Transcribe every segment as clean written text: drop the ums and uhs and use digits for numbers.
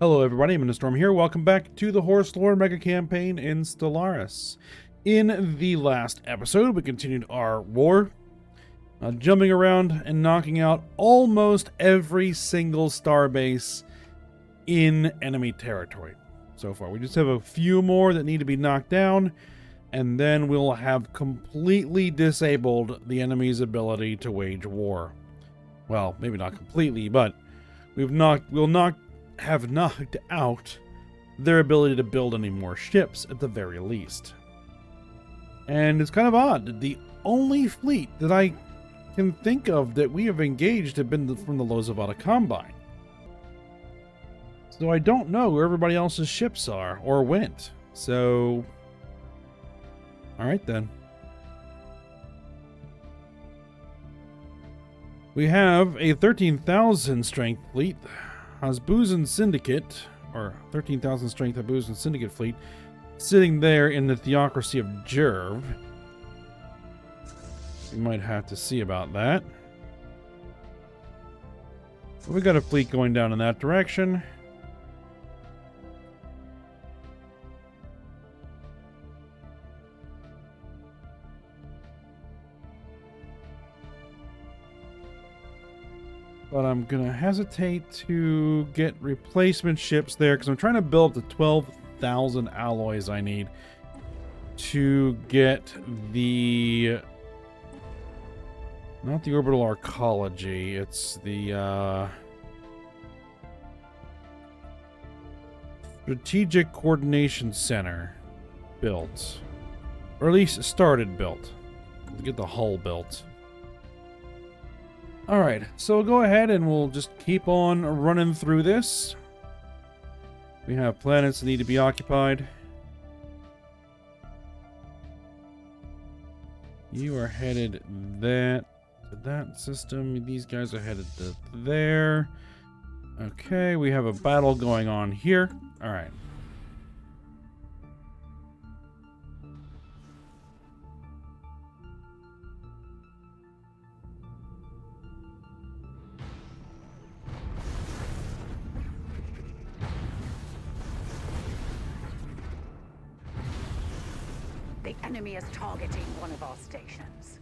Hello everybody, I'm Storm here. Welcome back to the Horse Lore Mega Campaign in Stellaris. In the last episode, we continued our war, jumping around and knocking out almost every single starbase in enemy territory so far. We just have a few more that need to be knocked down, and then we'll have completely disabled the enemy's ability to wage war. Well, maybe not completely, but we'll have knocked out their ability to build any more ships at the very least. And it's kind of odd. The only fleet that I can think of that we have engaged have been from the Lozavata Combine. So I don't know where everybody else's ships are or went. So, alright then. We have a 13,000 strength fleet. Hasbuzan Syndicate, or 13,000 strength Hasbuzan Syndicate fleet, sitting there in the Theocracy of Jerv. We might have to see about that. We got a fleet going down in that direction. But I'm going to hesitate to get replacement ships there because I'm trying to build the 12,000 alloys I need to get the... not the orbital arcology, it's the strategic coordination center built. Or at least started built. To get the hull built. Alright, so go ahead and we'll just keep on running through this. We have planets that need to be occupied. You are headed to that system. These guys are headed to there. Okay, we have a battle going on here. Alright. The enemy is targeting one of our stations.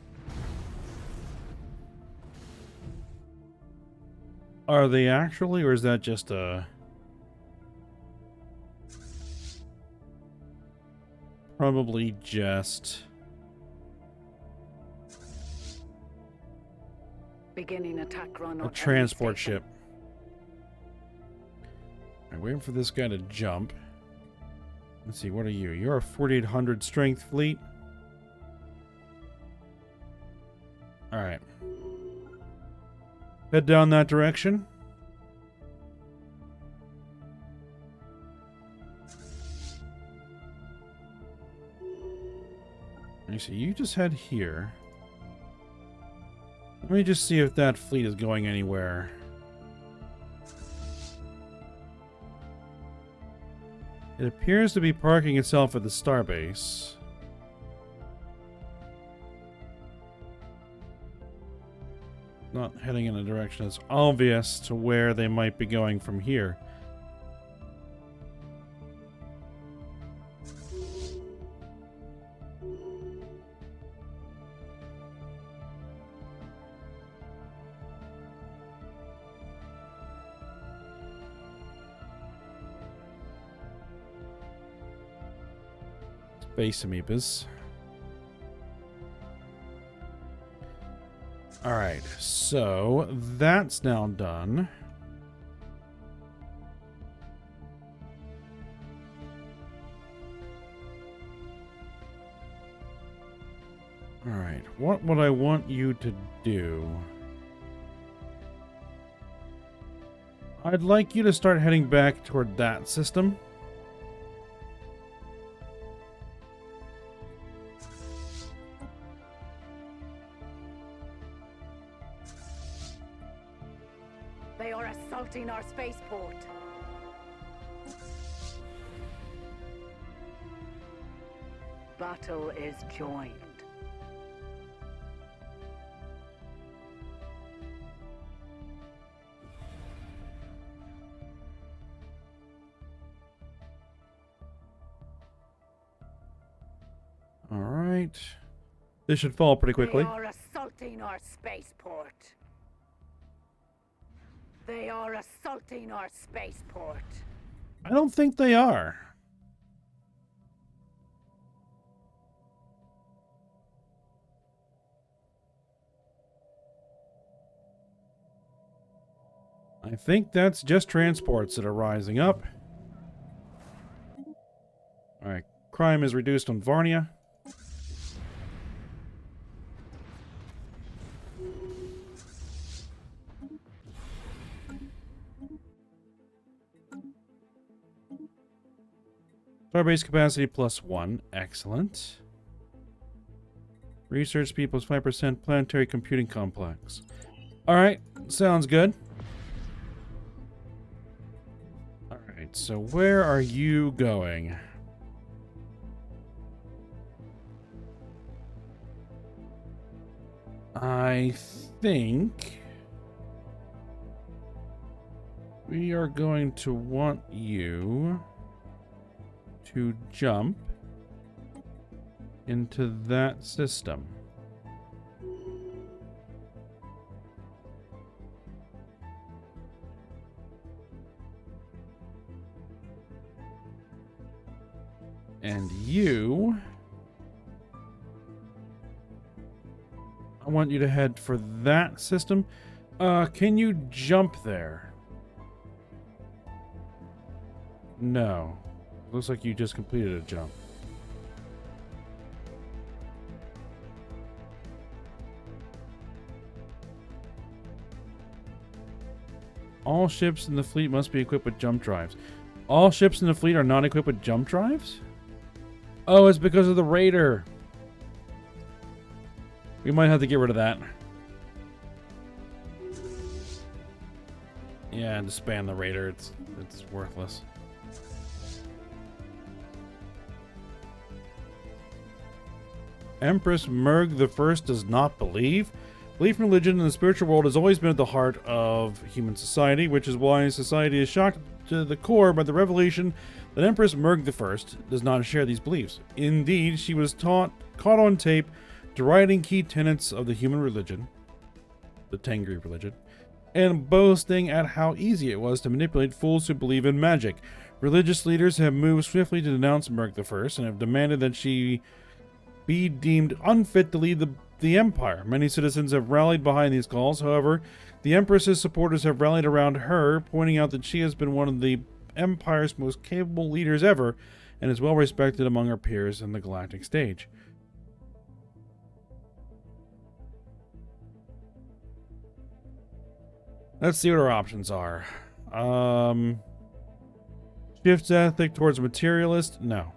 Are they actually, or is that just a... probably just... Beginning attack run on a transport ship. I'm waiting for this guy to jump. Let's see, what are you? You're a 4,800 strength fleet. Alright. Head down that direction. I see, you just head here. Let me just see if that fleet is going anywhere. It appears to be parking itself at the starbase. Not heading in a direction that's obvious to where they might be going from here. Base amoebas. Alright, so that's now done. Alright, what would I want you to do? I'd like you to start heading back toward that system. They are assaulting our spaceport. Battle is joined. right. This should fall pretty quickly. They are assaulting our spaceport. They are assaulting our spaceport. I don't think they are. I think that's just transports that are rising up. Alright, crime is reduced on Varnia. Starbase capacity +1. Excellent. Research speed +5%. Planetary computing complex. Alright, sounds good. Alright, so where are you going? I think we are going to want you to jump into that system. And you, I want you to head for that system. Can you jump there? No. Looks like you just completed a jump. All ships in the fleet must be equipped with jump drives. All ships in the fleet are not equipped with jump drives? Oh, it's because of the Raider. We might have to get rid of that. Yeah, disband the Raider. It's worthless. Empress Merg the First does not believe. Belief in religion in the spiritual world has always been at the heart of human society, which is why society is shocked to the core by the revelation that Empress Merg the First does not share these beliefs. Indeed, she was caught on tape deriding key tenets of the human religion, the Tengri religion, and boasting at how easy it was to manipulate fools who believe in magic. Religious leaders have moved swiftly to denounce Merg the First and have demanded that she be deemed unfit to lead the Empire. Many citizens have rallied behind these calls. However, the Empress's supporters have rallied around her, pointing out that she has been one of the Empire's most capable leaders ever and is well respected among her peers in the galactic stage. Let's see what our options are. Shifts ethic towards materialist? No.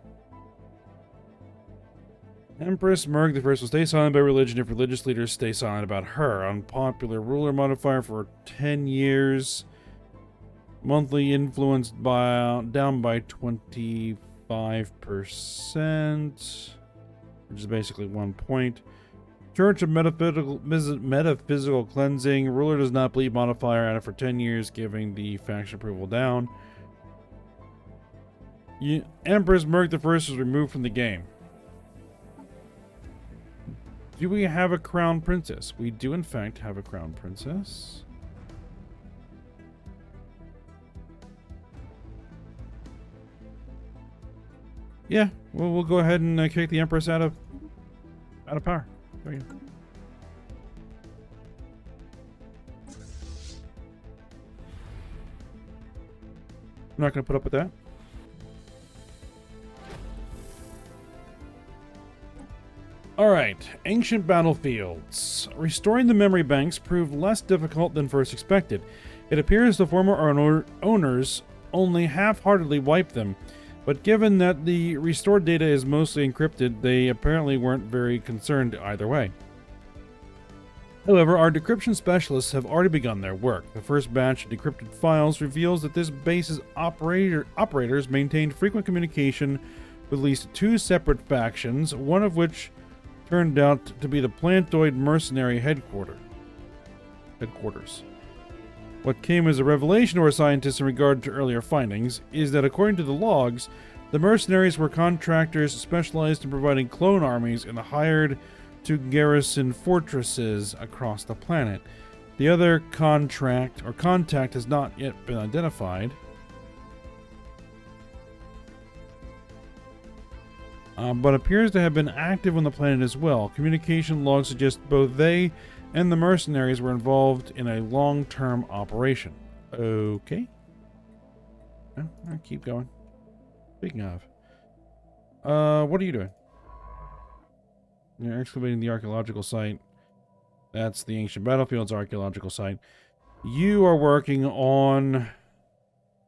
Empress Merg the First will stay silent about religion if religious leaders stay silent about her. Unpopular ruler modifier for 10 years. Monthly influence down by 25%, which is basically 1 point. Church of metaphysical cleansing. Ruler does not believe modifier added for 10 years, giving the faction approval down. Empress Merg the First was removed from the game. Do we have a crown princess? We do in fact have a crown princess. Yeah, well, we'll go ahead and kick the Empress out of power. There we go. I'm not going to put up with that. Alright, ancient battlefields. Restoring the memory banks proved less difficult than first expected. It appears the former owners only half-heartedly wiped them, but given that the restored data is mostly encrypted, they apparently weren't very concerned either way. However, our decryption specialists have already begun their work. The first batch of decrypted files reveals that this base's operators maintained frequent communication with at least 2 separate factions, one of which turned out to be the Plantoid Mercenary Headquarters. What came as a revelation to our scientists in regard to earlier findings is that according to the logs, The mercenaries were contractors specialized in providing clone armies and hired to garrison fortresses across the planet. The other contact has not yet been identified. But appears to have been active on the planet as well. Communication logs suggest both they and the mercenaries were involved in a long-term operation. Okay. I'll keep going. Speaking of. What are you doing? You're excavating the archaeological site. That's the Ancient Battlefield's archaeological site. You are working on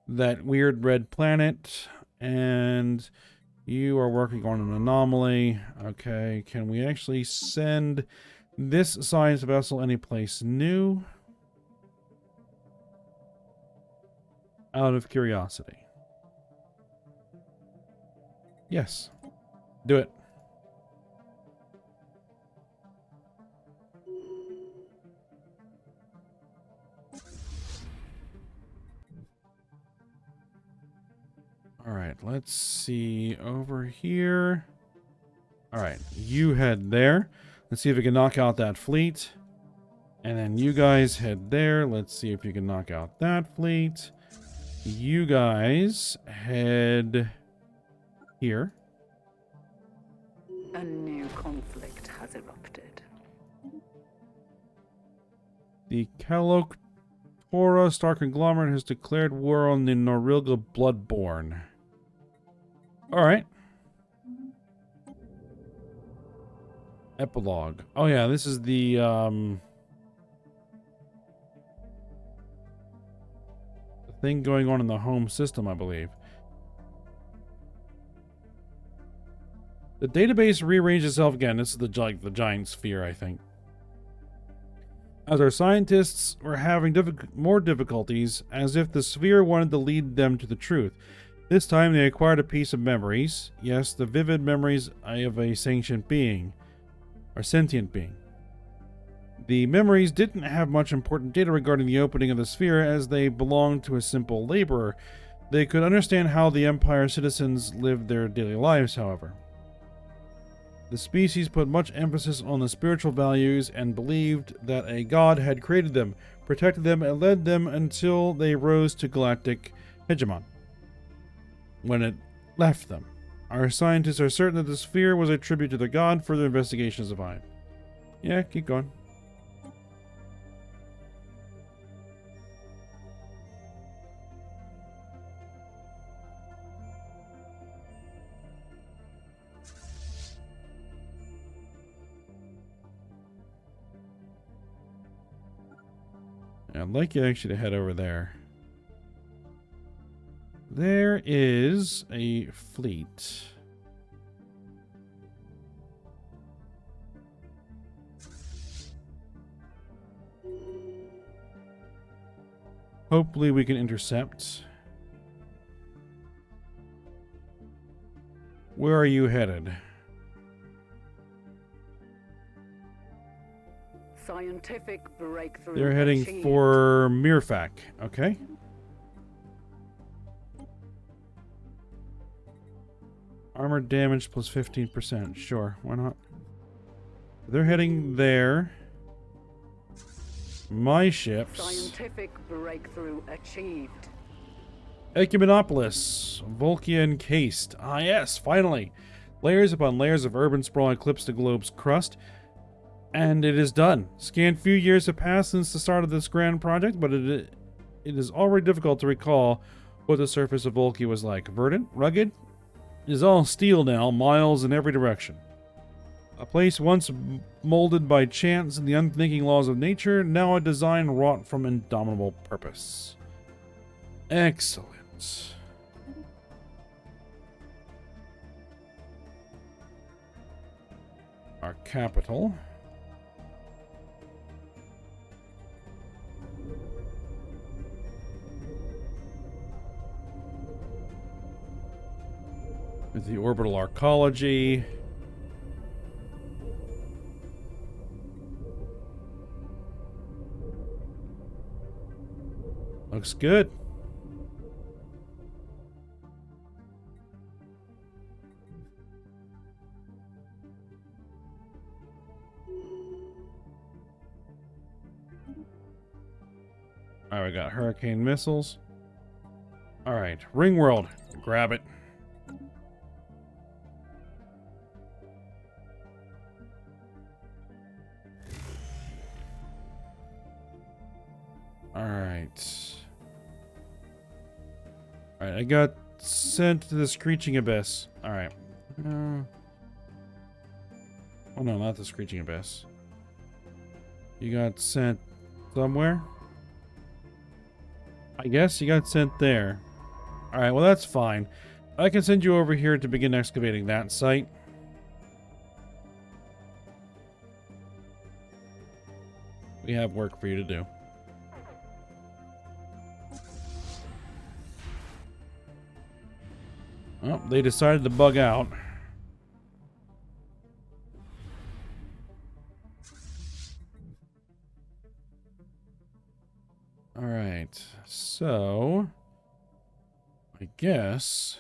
that weird red planet, and you are working on an anomaly. Okay, can we actually send this science vessel anyplace new? Out of curiosity. Yes. Do it. Alright, let's see over here. Alright, you head there. Let's see if we can knock out that fleet. And then you guys head there. Let's see if you can knock out that fleet. You guys head here. A new conflict has erupted. The Kaloktora Star Conglomerate has declared war on the Norilga Bloodborne. Alright. Epilogue. Oh yeah, this is the thing going on in the home system, I believe. The database rearranged itself again. This is the giant sphere, I think. As our scientists were having more difficulties, as if the sphere wanted to lead them to the truth. This time they acquired a piece of memories. Yes, the vivid memories of a sentient being. Or sentient being. The memories didn't have much important data regarding the opening of the sphere, as they belonged to a simple laborer. They could understand how the Empire citizens lived their daily lives, however. The species put much emphasis on the spiritual values and believed that a god had created them, protected them, and led them until they rose to galactic hegemon. When it left them. Our scientists are certain that the sphere was a tribute to the god. Further investigations survived. Yeah, keep going. I'd like you actually to head over there. There is a fleet. Hopefully we can intercept. Where are you headed? Scientific breakthrough. They're heading achieved. for Mirfak. Okay. Armor damage plus 15%. Sure, why not? They're heading there. My ships. Scientific breakthrough achieved. Ecumenopolis. Volkia encased. Ah yes, finally. Layers upon layers of urban sprawl eclipse the globe's crust. And it is done. Scant few years have passed since the start of this grand project, but it is already difficult to recall what the surface of Volkia was like. Verdant, rugged, it is all steel now, miles in every direction. A place once molded by chance and the unthinking laws of nature, now a design wrought from indomitable purpose. Excellent. Our capital. With the orbital arcology. Looks good. Alright, we got hurricane missiles. Alright, Ring World. Grab it. Alright. Alright, I got sent to the Screeching Abyss. Alright. Oh no, not the Screeching Abyss. You got sent somewhere? I guess you got sent there. Alright, well that's fine. I can send you over here to begin excavating that site. We have work for you to do. Oh, they decided to bug out. Alright, so I guess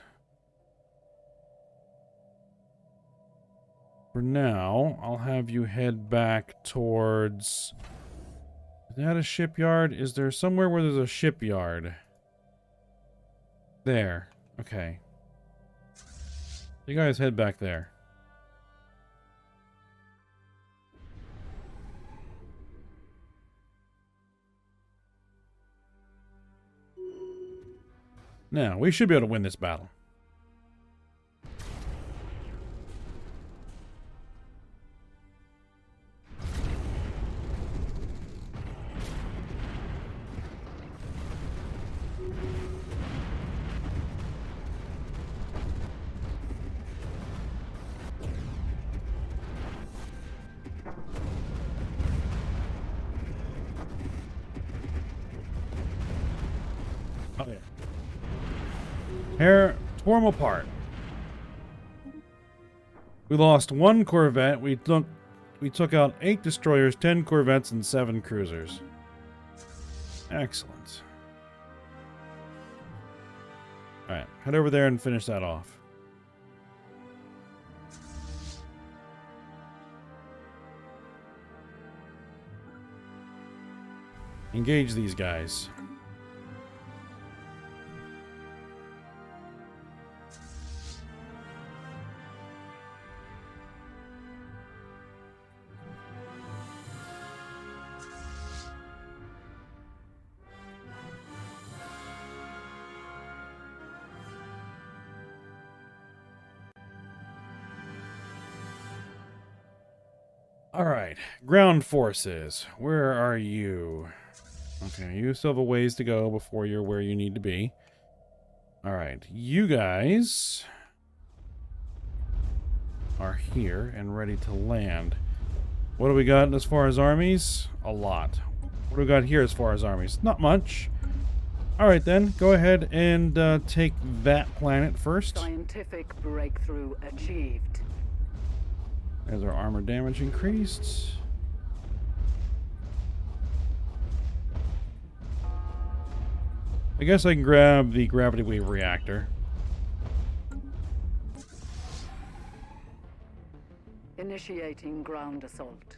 for now, I'll have you head back towards... Is that a shipyard? Is there somewhere where there's a shipyard? There. Okay. You guys head back there. Now, we should be able to win this battle. Oh yeah. Here, tore them apart. We lost 1 corvette. We took out 8 destroyers, 10 corvettes, and 7 cruisers. Excellent. Alright, head over there and finish that off. Engage these guys. Alright, ground forces. Where are you? Okay, you still have a ways to go before you're where you need to be. Alright, you guys are here and ready to land. What do we got as far as armies? A lot. What do we got here as far as armies? Not much. Alright then, go ahead and take that planet first. Scientific breakthrough achieved. There's our armor damage increased. I guess I can grab the gravity wave reactor. Initiating ground assault.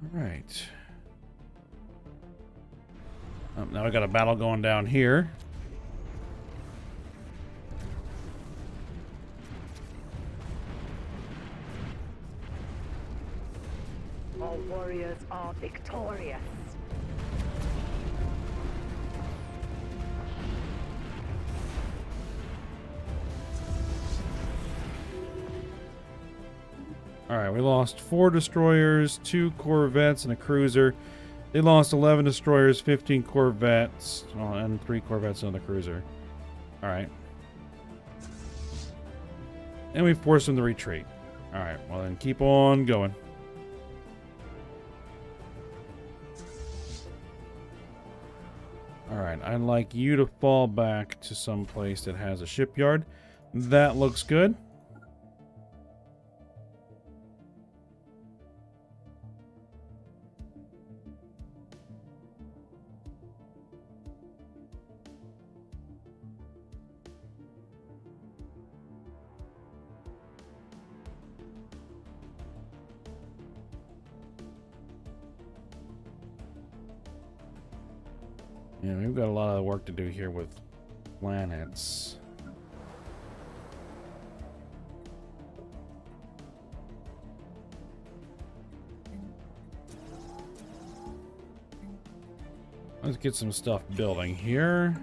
All right. Now I got a battle going down here. Our warriors are victorious. Alright, we lost 4 destroyers, 2 corvettes, and a cruiser. They lost 11 destroyers, 15 corvettes, and 3 corvettes and a cruiser. Alright. And we forced them to retreat. Alright, well then keep on going. Alright, I'd like you to fall back to some place that has a shipyard. That looks good. Yeah, we've got a lot of work to do here with planets. Let's get some stuff building here.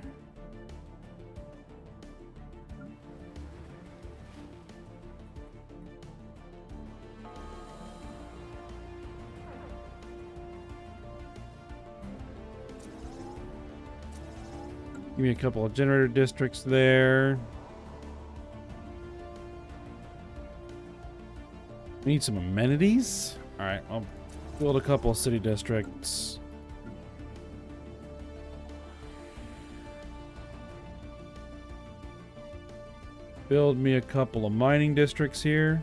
Give me a couple of generator districts there. We need some amenities. All right, I'll build a couple of city districts. Build me a couple of mining districts here.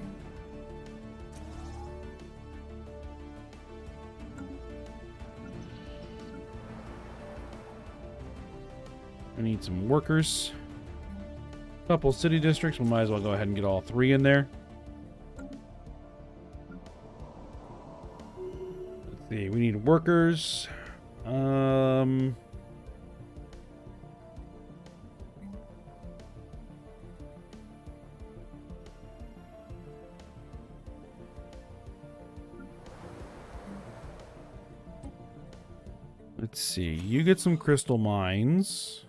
I need some workers. A couple city districts. We might as well go ahead and get all three in there. Let's see. We need workers. Let's see. You get some crystal mines.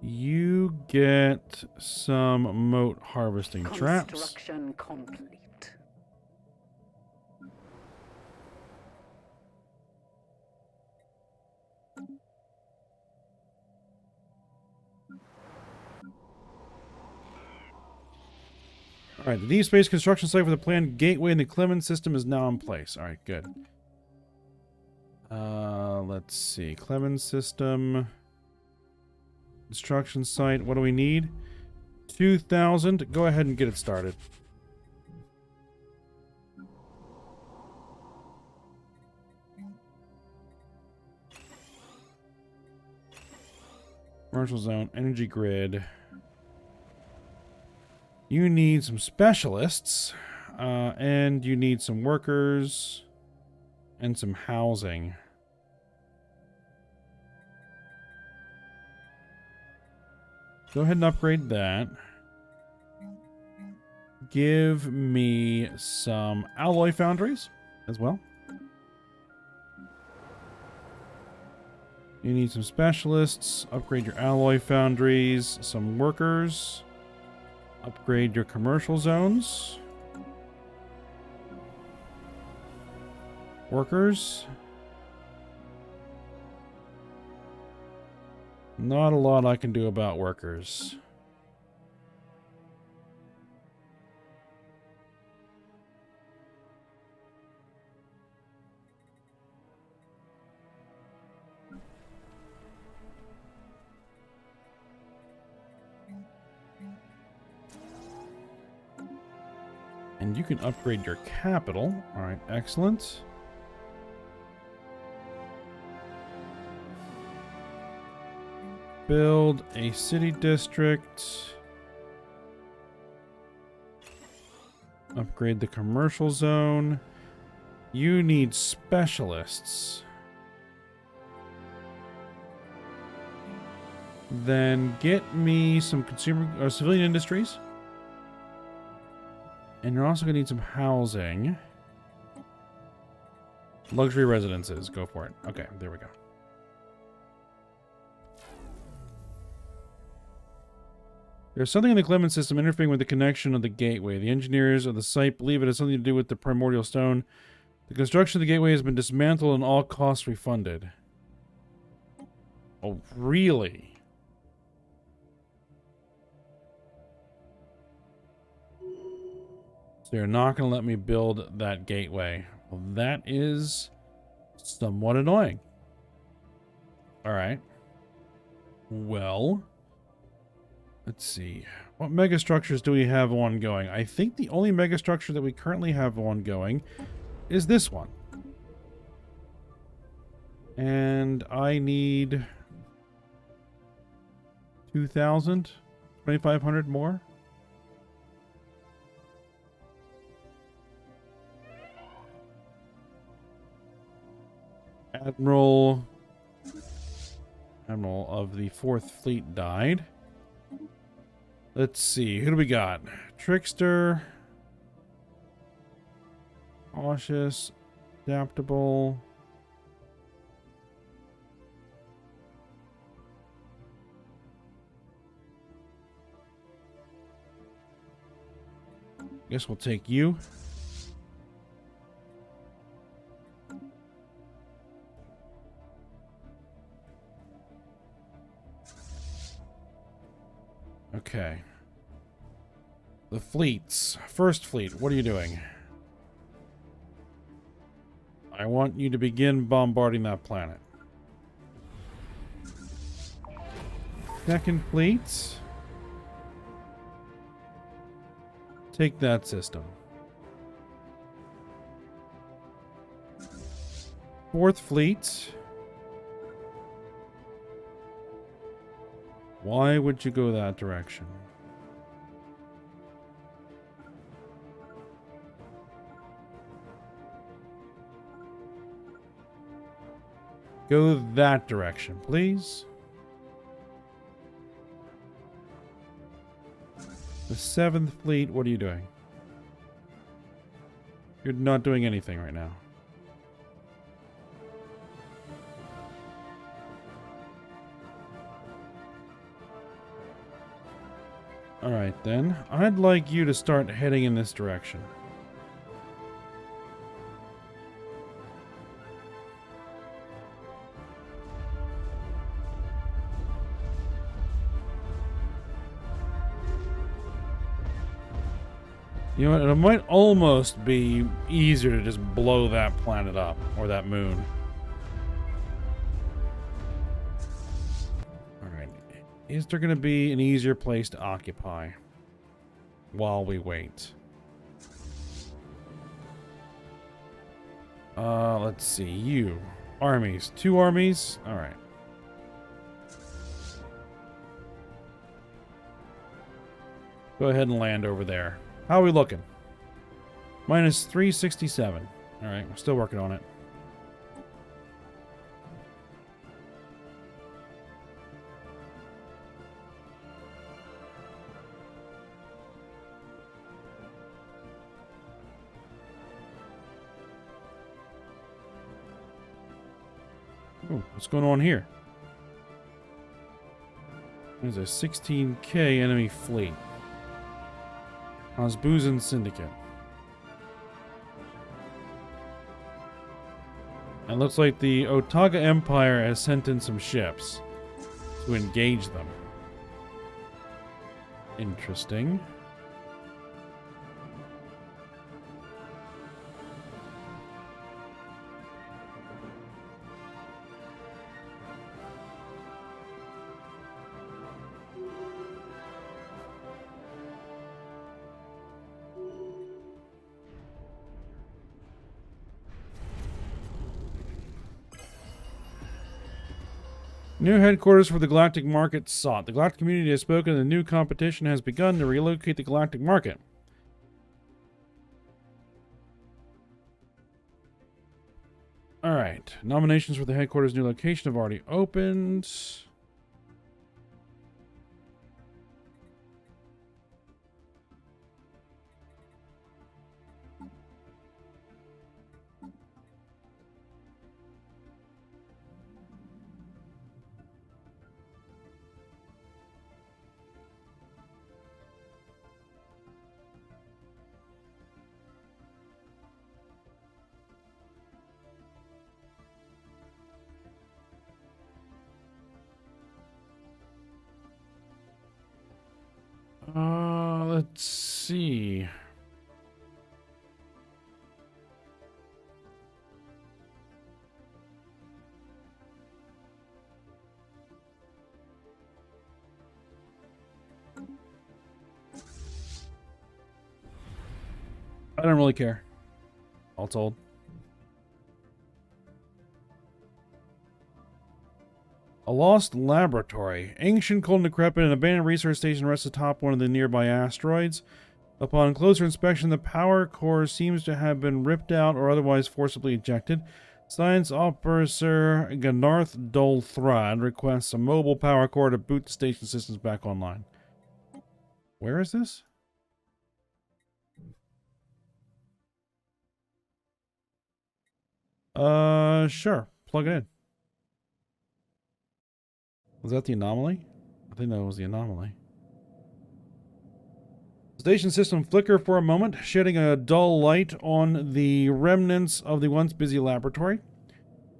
You get some moat harvesting traps. Construction complete. All right, the deep space construction site for the planned gateway in the Clemens system is now in place. All right, good. Let's see. Clemens system. Construction site. What do we need? 2,000. Go ahead and get it started. Commercial zone. Energy grid. You need some specialists. And you need some workers. And some housing. Go ahead and upgrade that. Give me some alloy foundries as well. You need some specialists. Upgrade your alloy foundries. Some workers. Upgrade your commercial zones. Workers. Not a lot I can do about workers. And you can upgrade your capital. All right, excellent. Build a city district. Upgrade the commercial zone. You need specialists. Then get me some consumer or civilian industries. And you're also going to need some housing. Luxury residences. Go for it. Okay, there we go. There's something in the Clemens system interfering with the connection of the gateway. The engineers of the site believe it has something to do with the primordial stone. The construction of the gateway has been dismantled and all costs refunded. Oh, really? So you're not going to let me build that gateway. Well, that is somewhat annoying. All right. Well... let's see. What megastructures do we have ongoing? I think the only megastructure that we currently have ongoing is this one. And I need 2,000, 2,500 more. Admiral of the 4th Fleet died. Let's see, who do we got? Trickster, cautious, adaptable. Guess we'll take you. Okay. The fleets. First Fleet, what are you doing? I want you to begin bombarding that planet. Second Fleet. Take that system. 4th Fleet. Why would you go that direction? Go that direction, please. The 7th Fleet, what are you doing? You're not doing anything right now. Alright then, I'd like you to start heading in this direction. You know what, it might almost be easier to just blow that planet up, or that moon. Alright, is there going to be an easier place to occupy while we wait? Let's see, you. Armies. 2 armies? Alright. Go ahead and land over there. How are we looking? Minus 367. Alright, we're still working on it. Ooh, what's going on here? There's a 16K enemy fleet. Osbuzan Syndicate. It looks like the Otaga Empire has sent in some ships to engage them. Interesting. New headquarters for the Galactic Market sought. The Galactic community has spoken and the new competition has begun to relocate the Galactic Market. Alright. Nominations for the headquarters' new location have already opened. Let's see. I don't really care, all told. A lost laboratory. Ancient, cold, and decrepit, an abandoned research station rests atop one of the nearby asteroids. Upon closer inspection, the power core seems to have been ripped out or otherwise forcibly ejected. Science Officer Gnarth Dolthrad requests a mobile power core to boot the station systems back online. Where is this? Sure. Plug it in. Was that the anomaly? I think that was the anomaly. Station system flicker for a moment, shedding a dull light on the remnants of the once busy laboratory.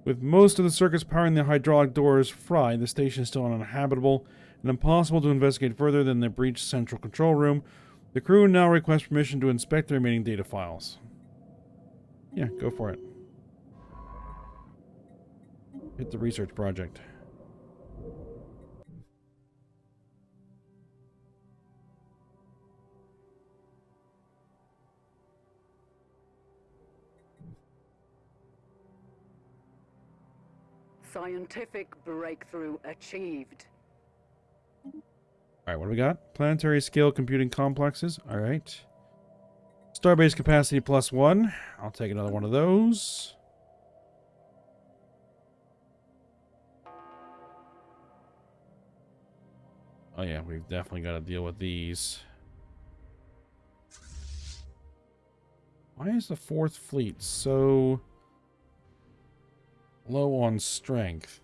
With most of the circuits powering the hydraulic doors fried, the station is still uninhabitable and impossible to investigate further than the breached central control room. The crew now requests permission to inspect the remaining data files. Yeah, go for it. Hit the research project. Scientific breakthrough achieved. Alright, what do we got? Planetary scale computing complexes. Alright. Starbase capacity +1. I'll take another one of those. Oh yeah, we've definitely got to deal with these. Why is the 4th Fleet so low on strength?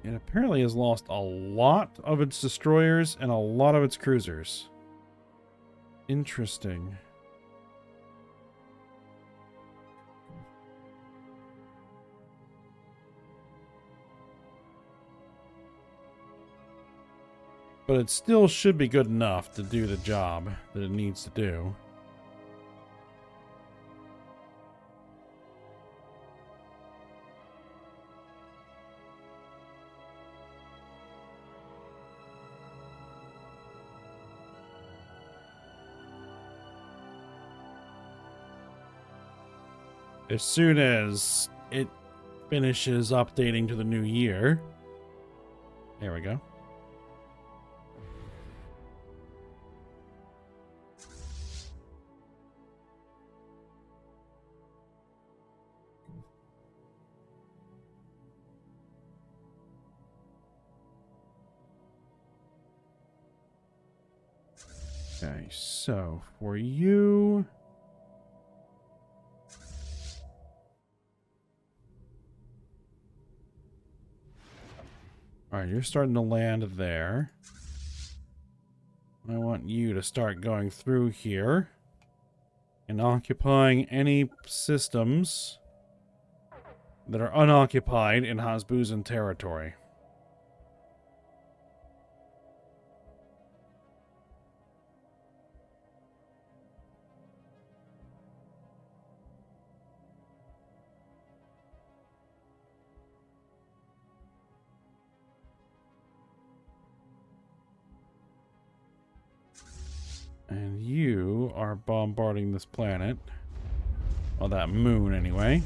It apparently has lost a lot of its destroyers and a lot of its cruisers. Interesting. But it still should be good enough to do the job that it needs to do. As soon as it finishes updating to the new year. There we go. Okay, so for you... Alright, you're starting to land there. I want you to start going through here and occupying any systems that are unoccupied in Hasbuzan territory. And you are bombarding this planet. Well, that moon, anyway.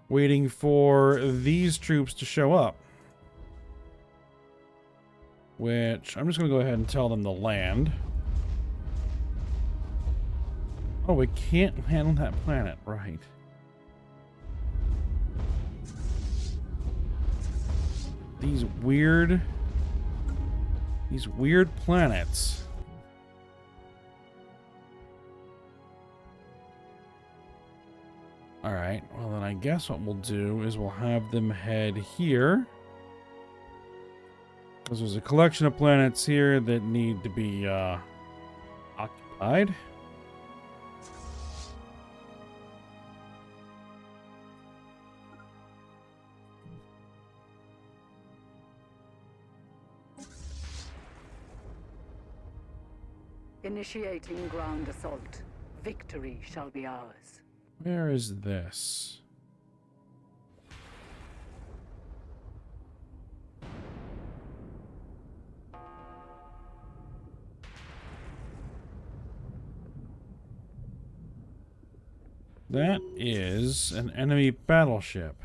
Waiting for these troops to show up. Which, I'm just going to go ahead and tell them to land. Oh, we can't handle that planet, right. These weird planets. Alright, well then I guess what we'll do is we'll have them head here. Because there's a collection of planets here that need to be occupied. Initiating ground assault. Victory shall be ours. Where is this? That is an enemy battleship.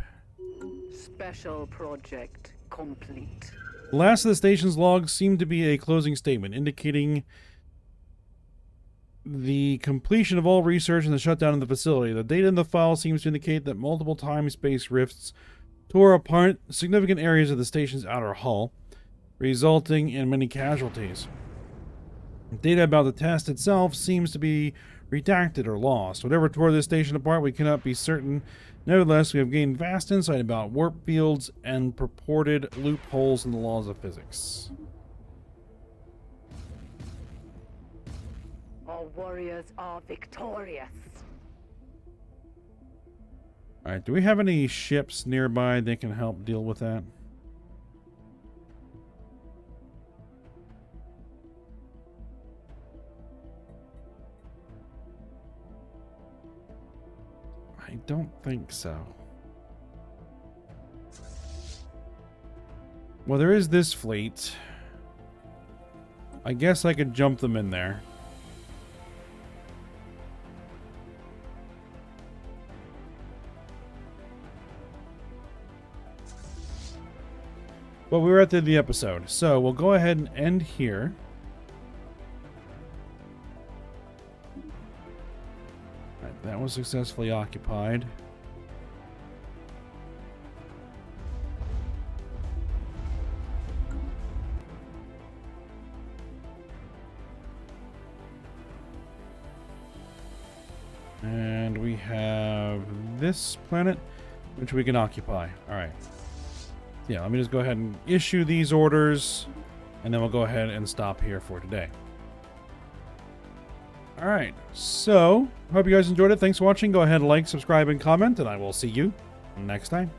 Special project complete. The last of the station's logs seemed to be a closing statement, indicating the completion of all research and the shutdown of the facility. The data in the file seems to indicate that multiple time-space rifts tore apart significant areas of the station's outer hull, resulting in many casualties. Data about the test itself seems to be redacted or lost. Whatever tore this station apart, we cannot be certain. Nevertheless, we have gained vast insight about warp fields and purported loopholes in the laws of physics. Our warriors are victorious. Alright, do we have any ships nearby that can help deal with that? I don't think so. Well, there is this fleet. I guess I could jump them in there. But we were at the end of the episode, so we'll go ahead and end here. Right, that was successfully occupied. And we have this planet, which we can occupy. All right. Yeah, let me just go ahead and issue these orders, and then we'll go ahead and stop here for today. Alright, so, hope you guys enjoyed it. Thanks for watching. Go ahead and like, subscribe, and comment, and I will see you next time.